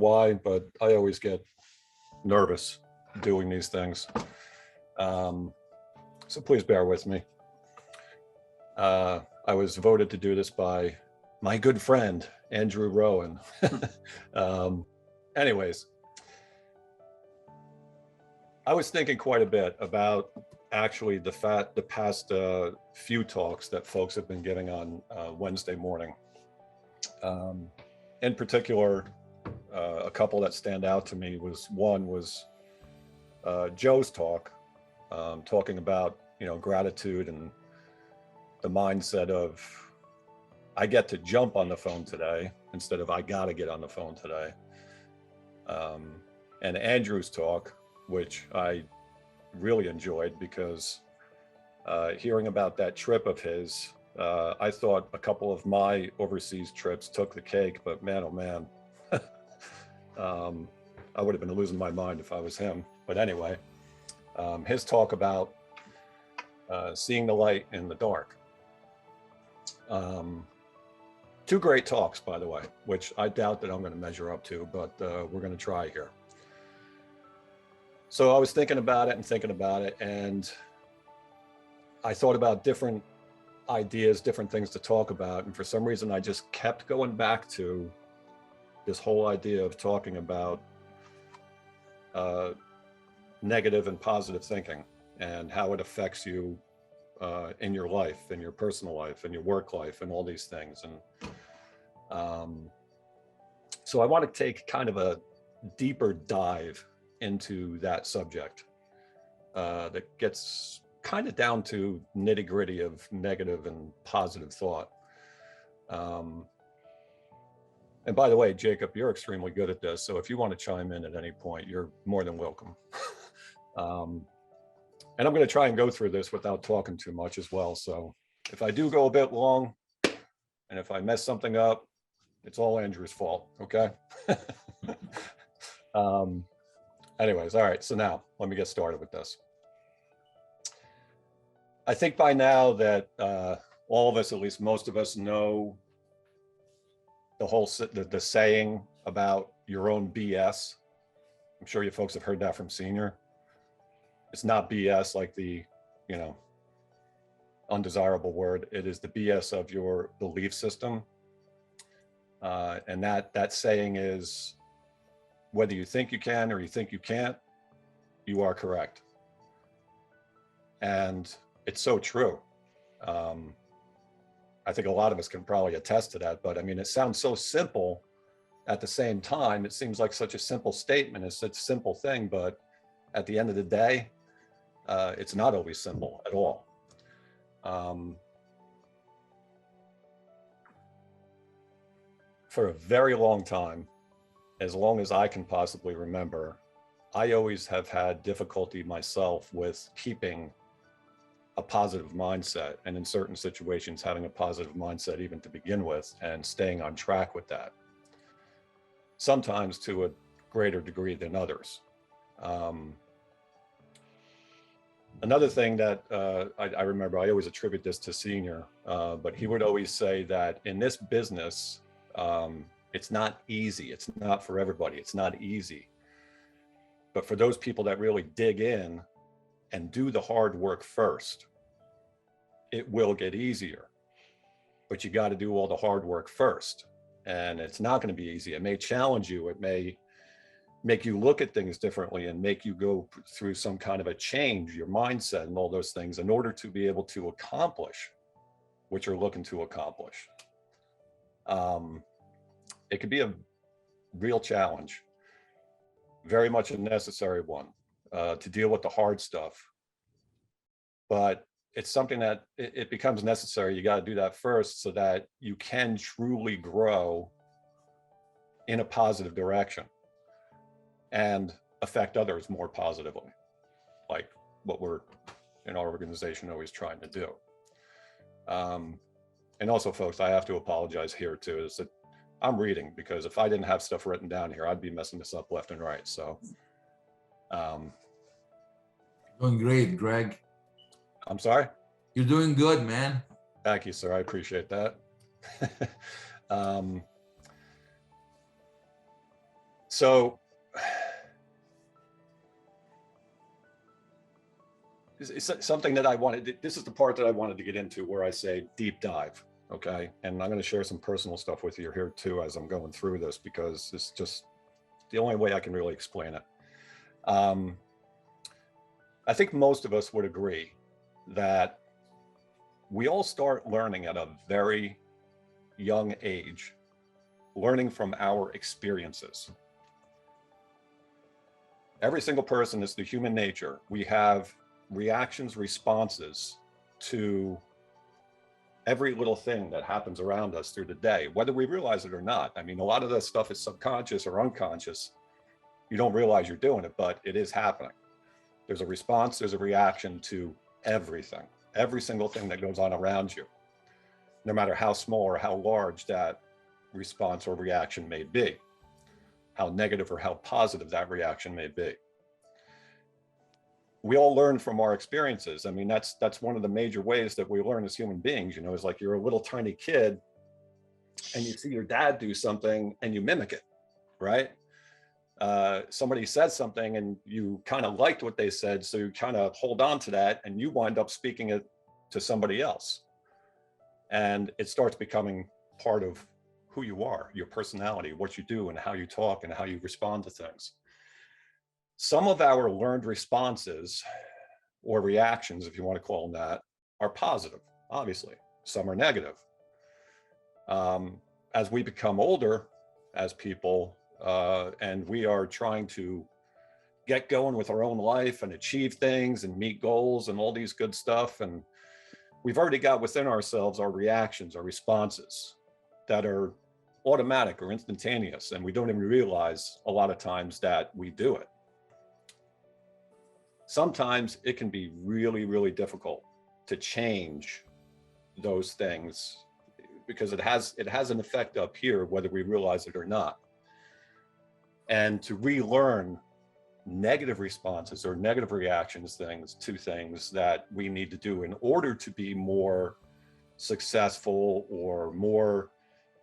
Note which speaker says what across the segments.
Speaker 1: why, but I always get nervous doing these things. So please bear with me. I was voted to do this by my good friend, Andrew Rowan. Anyways, I was thinking quite a bit about actually the past few talks that folks have been giving on Wednesday morning. In particular, a couple that stand out to me was Joe's talk, talking about, gratitude and the mindset of, I get to jump on the phone today instead of I gotta get on the phone today. And Andrew's talk, which I really enjoyed because hearing about that trip of his, I thought a couple of my overseas trips took the cake, but man, oh man, I would have been losing my mind if I was him. But anyway, his talk about seeing the light in the dark. Two great talks, by the way, which I doubt that I'm going to measure up to, but we're going to try here. So I was thinking about it, and I thought about different ideas, different things to talk about. And for some reason, I just kept going back to this whole idea of talking about negative and positive thinking and how it affects you in your life, in your personal life, in your work life, and all these things. And so I want to take kind of a deeper dive into that subject that gets kind of down to nitty gritty of negative and positive thought. And by the way, Jacob, you're extremely good at this. So if you want to chime in at any point, you're more than welcome. And I'm going to try and go through this without talking too much as well. So if I do go a bit long, and if I mess something up, it's all Andrew's fault, okay? Anyways, all right, so now let me get started with this. I think by now that all of us, at least most of us, know the saying about your own BS. I'm sure you folks have heard that from Senior. It's not BS like the, undesirable word. It is the BS of your belief system. And that saying is, whether you think you can or you think you can't, you are correct. And it's so true. I think a lot of us can probably attest to that, but I mean, it sounds so simple. At the same time, it seems like such a simple statement, it's such a simple thing, but at the end of the day, it's not always simple at all. For a very long time, as long as I can possibly remember, I always have had difficulty myself with keeping a positive mindset, and in certain situations, having a positive mindset even to begin with, and staying on track with that. Sometimes to a greater degree than others. Another thing that I remember, I always attribute this to Senior, but he would always say that in this business, it's not easy. It's not for everybody. It's not easy. But for those people that really dig in and do the hard work first, it will get easier. But you got to do all the hard work first. And it's not going to be easy. It may challenge you. It may make you look at things differently and make you go through some kind of a change, your mindset and all those things, in order to be able to accomplish what you're looking to accomplish. It could be a real challenge, very much a necessary one, to deal with the hard stuff. But it's something that it becomes necessary. You got to do that first so that you can truly grow in a positive direction and affect others more positively, like what we're in our organization always trying to do. And also, folks, I have to apologize here too, is that I'm reading, because if I didn't have stuff written down here, I'd be messing this up left and right. So
Speaker 2: doing great, Greg.
Speaker 1: I'm sorry?
Speaker 2: You're doing good, man.
Speaker 1: Thank you, sir. I appreciate So it's something that I wanted. This is the part that I wanted to get into where I say deep dive. Okay. And I'm going to share some personal stuff with you here too, as I'm going through this, because it's just the only way I can really explain it. I think most of us would agree that we all start learning at a very young age, learning from our experiences. Every single person is the human nature. We have reactions, responses to every little thing that happens around us through the day, whether we realize it or not. I mean, a lot of this stuff is subconscious or unconscious. You don't realize you're doing it, but it is happening. There's a response, there's a reaction to everything, every single thing that goes on around you, no matter how small or how large that response or reaction may be, how negative or how positive that reaction may be. We all learn from our experiences. I mean, that's one of the major ways that we learn as human beings, is like you're a little tiny kid and you see your dad do something and you mimic it, right? Somebody says something and you kind of liked what they said, so you kind of hold on to that and you wind up speaking it to somebody else. And it starts becoming part of who you are, your personality, what you do and how you talk and how you respond to things. Some of our learned responses or reactions, if you want to call them that, are positive, obviously. Some are negative. As we become older as people, and we are trying to get going with our own life and achieve things and meet goals and all these good stuff, and we've already got within ourselves our reactions, our responses that are automatic or instantaneous, and we don't even realize a lot of times that we do it. Sometimes it can be really, really difficult to change those things because it has an effect up here, whether we realize it or not. And to relearn negative responses or negative reactions to things that we need to do in order to be more successful or more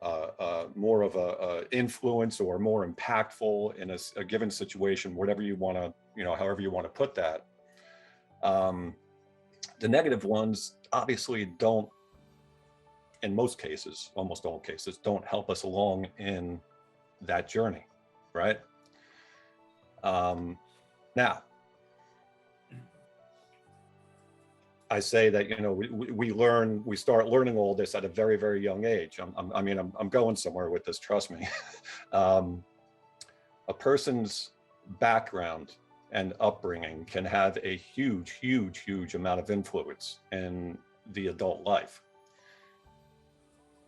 Speaker 1: of a influence or more impactful in a given situation, whatever you want to, however you want to put that. The negative ones obviously don't, in most cases, almost all cases, don't help us along in that journey, right? Now, I say that, we start learning all this at a very, very young age. I'm going somewhere with this, trust me. A person's background and upbringing can have a huge, huge, huge amount of influence in the adult life.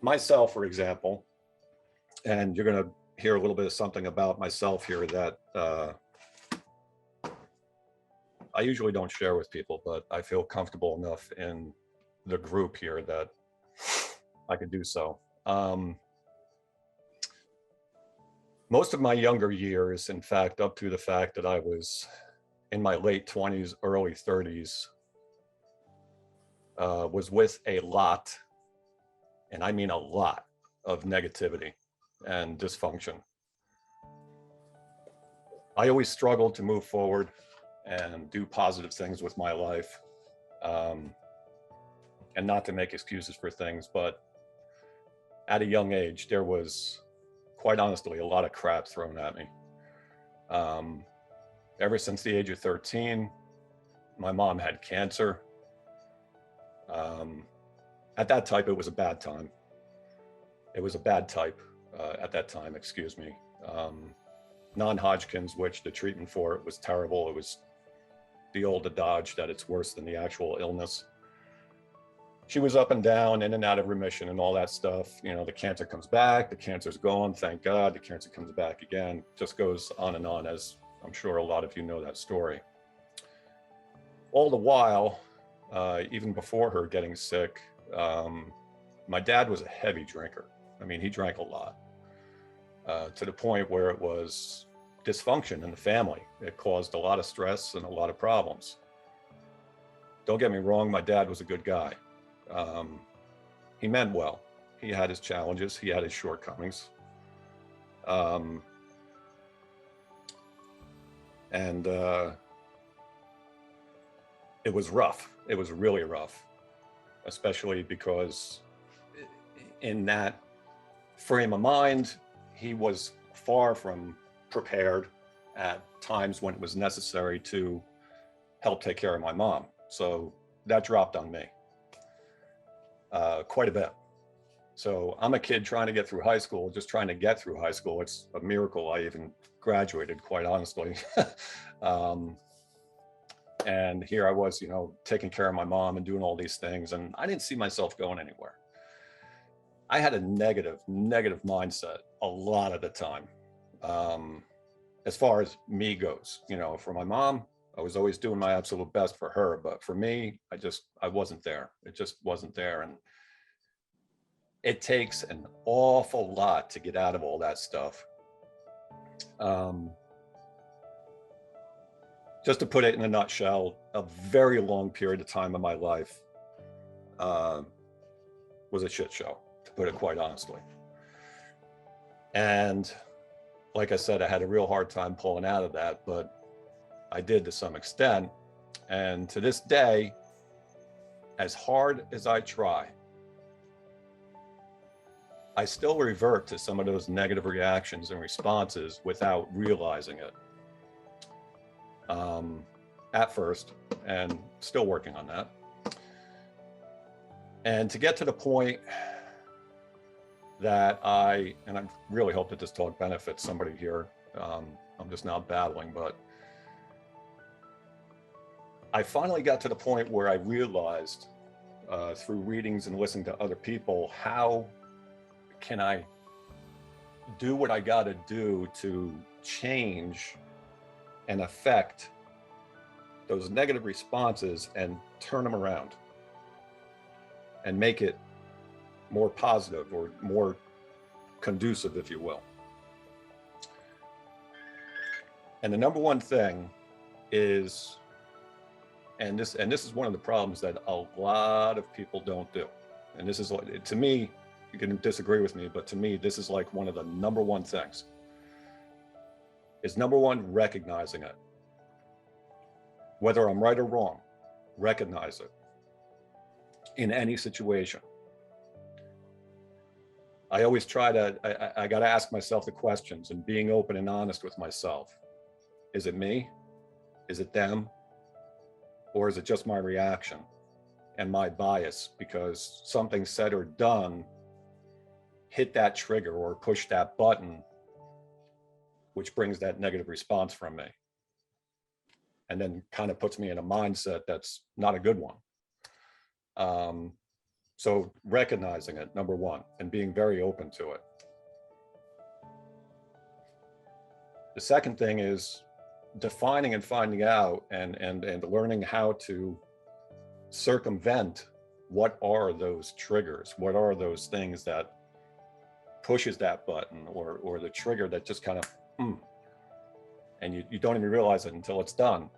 Speaker 1: Myself, for example, and you're going to hear a little bit of something about myself here that I usually don't share with people, but I feel comfortable enough in the group here that I could do so. Most of my younger years, in fact, up to the fact that I was in my late 20s, early 30s, was with a lot, and I mean a lot, of negativity and dysfunction. I always struggled to move forward and do positive things with my life, and not to make excuses for things, but at a young age, there was, quite honestly, a lot of crap thrown at me. Ever since the age of 13, my mom had cancer. At that type, it was a bad time. It was a bad type at that time, excuse me. Non-Hodgkin's, which the treatment for it was terrible. It was the old adage that it's worse than the actual illness. She was up and down, in and out of remission and all that stuff. The cancer comes back, the cancer's gone, thank God. The cancer comes back again, just goes on and on, as I'm sure a lot of you know that story. All the while, even before her getting sick, my dad was a heavy drinker. I mean, he drank a lot, to the point where it was dysfunction in the family. It caused a lot of stress and a lot of problems. Don't get me wrong, my dad was a good guy. He meant well. He had his challenges, he had his shortcomings. And it was rough. It was really rough, especially because in that frame of mind, he was far from prepared at times when it was necessary to help take care of my mom. So that dropped on me quite a bit. So I'm a kid trying to get through high school, just trying to get through high school. It's a miracle I even graduated, quite honestly. um, and here I was, taking care of my mom and doing all these things, and I didn't see myself going anywhere. I had a negative mindset a lot of the time. Um, as far as me goes, for my mom, I was always doing my absolute best for her, but for me, I wasn't there. It just wasn't there. And it takes an awful lot to get out of all that stuff. Just to put it in a nutshell, a very long period of time in my life was a shit show, to put it quite honestly. And like I said, I had a real hard time pulling out of that, but I did to some extent. And to this day, as hard as I try, I still revert to some of those negative reactions and responses without realizing it. At first, and still working on that. And to get to the point that I really hope that this talk benefits somebody here. I'm just now battling, but I finally got to the point where I realized through readings and listening to other people, how can I do what I got to do to change and affect those negative responses and turn them around and make it more positive or more conducive, if you will. And the number one thing is, and this is one of the problems that a lot of people don't do. And this is, to me, you can disagree with me, but to me, this is like one of the number one things. Is number one, recognizing it. Whether I'm right or wrong, recognize it in any situation. I always try to, I got to ask myself the questions and being open and honest with myself. Is it me? Is it them? Or is it just my reaction and my bias because something said or done hit that trigger or push that button, which brings that negative response from me? And then kind of puts me in a mindset that's not a good one. So recognizing it, number one, and being very open to it. The second thing is defining and finding out and learning how to circumvent what are those triggers, what are those things that pushes that button or the trigger that just kind of, and you don't even realize it until it's done.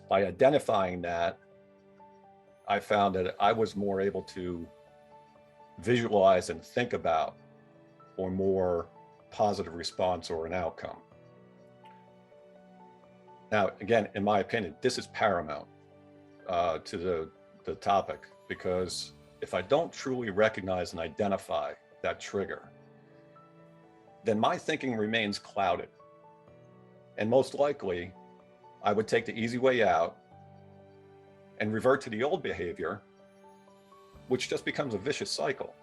Speaker 1: By identifying that, I found that I was more able to visualize and think about a more positive response or an outcome. Now, again, in my opinion, this is paramount to the topic, because if I don't truly recognize and identify that trigger, then my thinking remains clouded. And most likely, I would take the easy way out and revert to the old behavior, which just becomes a vicious cycle.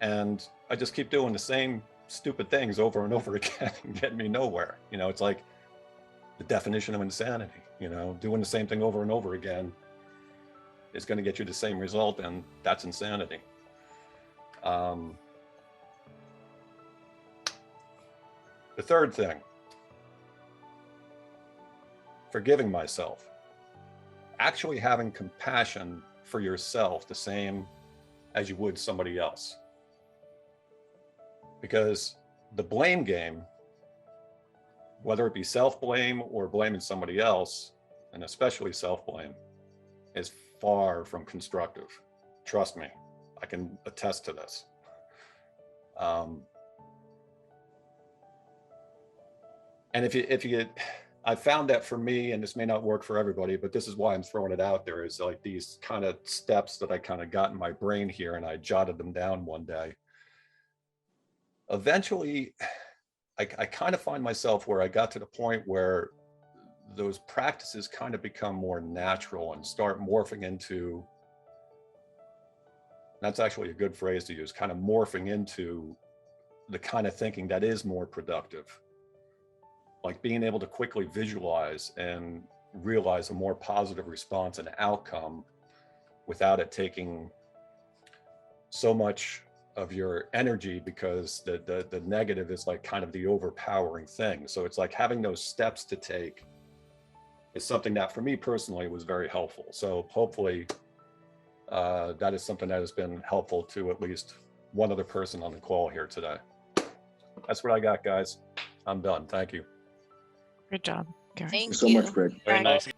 Speaker 1: And I just keep doing the same stupid things over and over again and getting me nowhere. It's like the definition of insanity. Doing the same thing over and over again is going to get you the same result, and that's insanity. The third thing, forgiving myself, actually having compassion for yourself the same as you would somebody else. Because the blame game, whether it be self-blame or blaming somebody else, and especially self-blame, is far from constructive. Trust me, I can attest to this. And if you I found that for me, and this may not work for everybody, but this is why I'm throwing it out there, is like these kind of steps that I kind of got in my brain here, and I jotted them down one day. Eventually, I kind of find myself where I got to the point where those practices kind of become more natural and start morphing into, that's actually a good phrase to use, kind of morphing into the kind of thinking that is more productive. Like being able to quickly visualize and realize a more positive response and outcome without it taking so much of your energy, because the negative is like kind of the overpowering thing. So it's like having those steps to take is something that for me personally was very helpful. So hopefully that is something that has been helpful to at least one other person on the call here today. That's what I got, guys. I'm done. Thank you.
Speaker 3: Good job, Gary.
Speaker 4: Thank
Speaker 5: so
Speaker 4: you.
Speaker 5: much, Greg.
Speaker 1: Very nice.